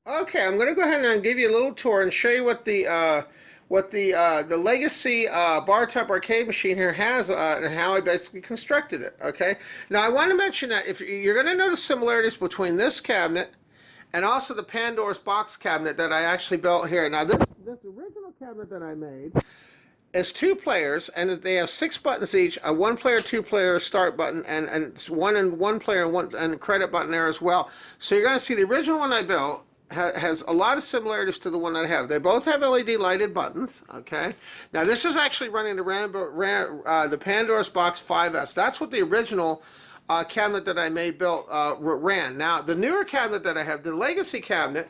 Okay, I'm going to go ahead and give you a little tour and show you what the legacy Bartop arcade machine here has and how I basically constructed it. Okay, now I want to mention that if you're going to notice similarities between this cabinet and also the Pandora's box cabinet that I actually built here. Now this original cabinet that I made is two players, and they have six buttons each: a one player, two player start button, and one player and one and credit button there as well. So you're going to see the original one I built has a lot of similarities to the one I have. They both have LED lighted buttons. Okay, now this is actually running the Pandora's Box 5S. That's what the original cabinet that I made built ran. Now the newer cabinet that I have, the Legacy cabinet,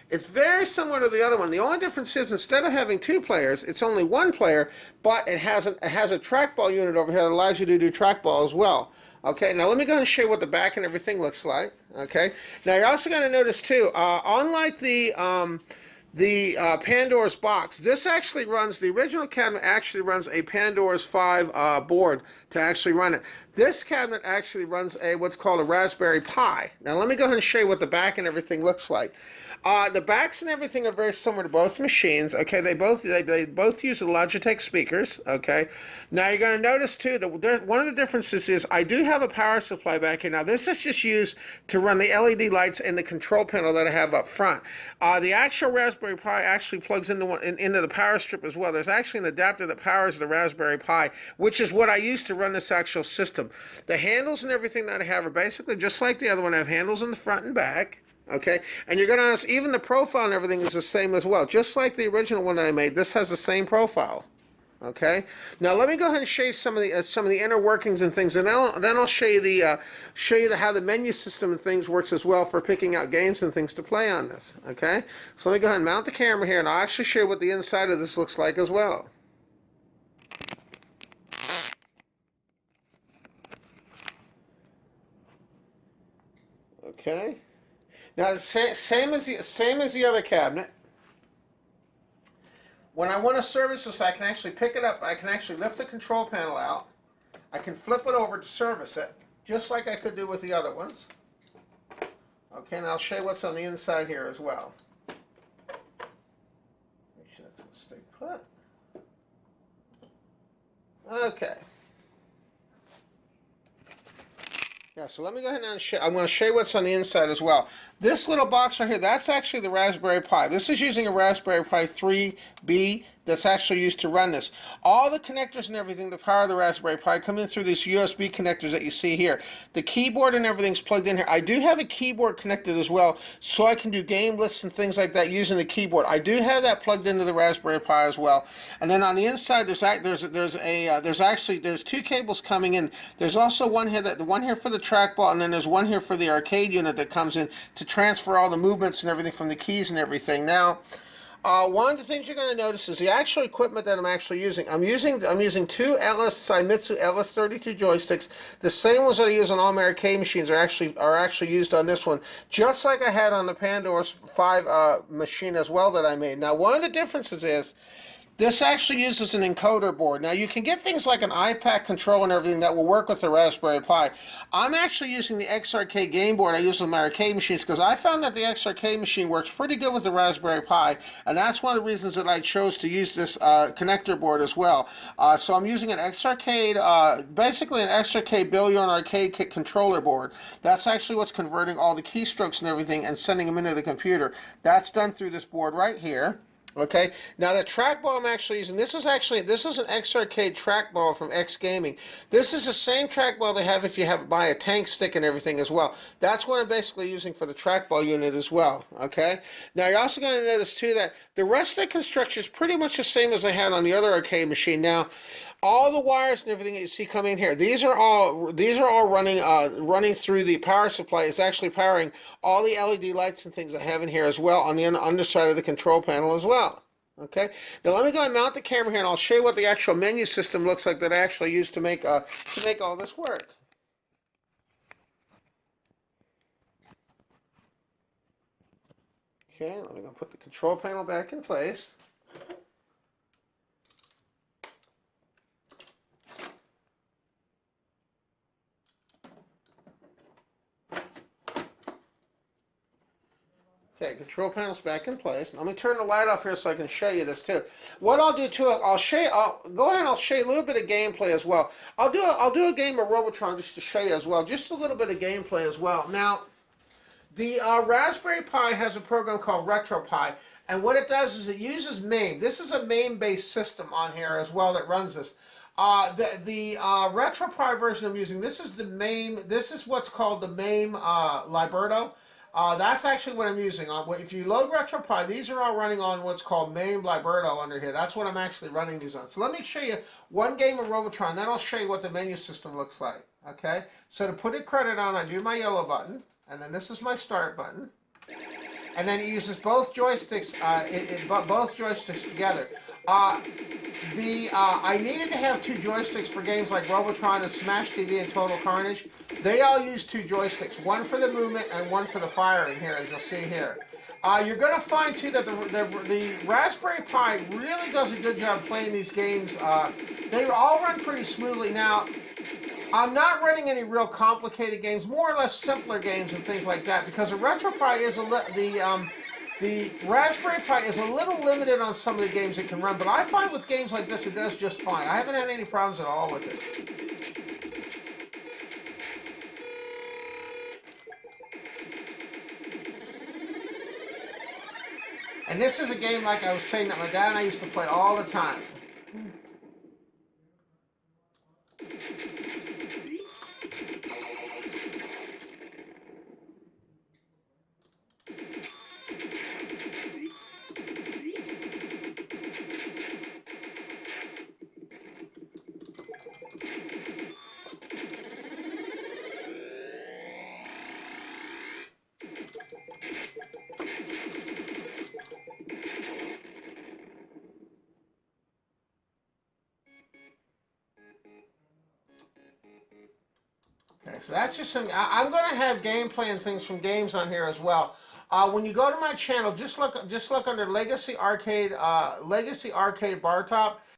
it's very similar to the other one. The only difference is instead of having two players, it's only one player, but it has a trackball unit over here that allows you to do trackball as well. Okay, now let me go and show you what the back and everything looks like. Okay, now you're also going to notice too, unlike the Pandora's box, this actually runs, the original cabinet actually runs a Pandora's 5 board to actually run it. This cabinet actually runs what's called a Raspberry Pi. Now let me go ahead and show you what the back and everything looks like. The backs and everything are very similar to both machines. Okay, they both use the Logitech speakers. Okay, now you're going to notice too that one of the differences is I do have a power supply back here. Now this is just used to run the LED lights and the control panel that I have up front. The actual Raspberry Pi actually plugs into the power strip as well. There's actually an adapter that powers the Raspberry Pi, which is what I use to run this actual system. The handles and everything that I have are basically just like the other one. I have handles in the front and back. Okay, and you're going to notice even the profile and everything is the same as well. Just like the original one I made, this has the same profile. Okay, now let me go ahead and show you some of the inner workings and things, and then I'll show you how the menu system and things works as well for picking out games and things to play on this. Okay, so let me go ahead and mount the camera here, and I'll actually show you what the inside of this looks like as well. Okay, now same as the other cabinet. When I want to service this, I can actually pick it up. I can actually lift the control panel out. I can flip it over to service it, just like I could do with the other ones. Okay, and I'll show you what's on the inside here as well. Make sure that's going to stay put. Okay. Yeah, so let me go ahead and I'm going to show you what's on the inside as well. This little box right here, that's actually the Raspberry Pi. This is using a Raspberry Pi 3B that's actually used to run this. All the connectors and everything to power the Raspberry Pi come in through these USB connectors that you see here. The keyboard and everything's plugged in here. I do have a keyboard connected as well, so I can do game lists and things like that using the keyboard. I do have that plugged into the Raspberry Pi as well. And then on the inside, there's two cables coming in. There's also one here for the trackball, and then there's one here for the arcade unit that comes in to transfer all the movements and everything from the keys and everything. Now, one of the things you're going to notice is the actual equipment that I'm actually using. I'm using two Seimitsu LS32 joysticks. The same ones that I use on all my arcade machines are actually used on this one, just like I had on the Pandora's 5 machine as well that I made. Now, one of the differences is this actually uses an encoder board. Now, you can get things like an iPad control and everything that will work with the Raspberry Pi. I'm actually using the XRK game board I use with my arcade machines because I found that the XRK machine works pretty good with the Raspberry Pi, and that's one of the reasons that I chose to use this connector board as well. So I'm using an basically an XRK Billion arcade kit controller board. That's actually what's converting all the keystrokes and everything and sending them into the computer. That's done through this board right here. Okay, now the trackball I'm actually using, this is an XRK trackball from X Gaming. This is the same trackball they have if you buy a tank stick and everything as well. That's what I'm basically using for the trackball unit as well. Okay, now you're also going to notice too that the rest of the construction is pretty much the same as I had on the other arcade machine. Now, all the wires and everything that you see coming in here, these are all running through the power supply. It's actually powering all the LED lights and things I have in here as well on the underside of the control panel as well. Okay, now let me go and mount the camera here, and I'll show you what the actual menu system looks like that I actually used to make all this work. Okay, let me go put the control panel back in place. Okay, control panel's back in place. Let me turn the light off here so I can show you this too. What I'll do too, I'll show you. I'll go ahead and I'll show you a little bit of gameplay as well. I'll do a game of Robotron just to show you as well, just a little bit of gameplay as well. Now, the Raspberry Pi has a program called RetroPie, and what it does is it uses MAME. This is a MAME-based system on here as well that runs this. The RetroPie version I'm using, this is the MAME. This is what's called the MAME Liberto. That's actually what I'm using. If you load RetroPie, these are all running on what's called MAME Liberto under here. That's what I'm actually running these on. So let me show you one game of Robotron, then I'll show you what the menu system looks like. Okay? So to put a credit on, I do my yellow button, and then this is my start button. And then it uses both joysticks, both joysticks together. I needed to have two joysticks for games like Robotron and Smash TV and Total Carnage. They all use two joysticks, one for the movement and one for the firing here, as you'll see here. You're going to find too that the Raspberry Pi really does a good job playing these games. They all run pretty smoothly. Now, I'm not running any real complicated games, more or less simpler games and things like that, because the RetroPie is the Raspberry Pi is a little limited on some of the games it can run, but I find with games like this it does just fine. I haven't had any problems at all with it. And this is a game, like I was saying, that my dad and I used to play all the time. Okay, so that's just some. I'm going to have gameplay and things from games on here as well. When you go to my channel, just look under Legacy Arcade Bartop.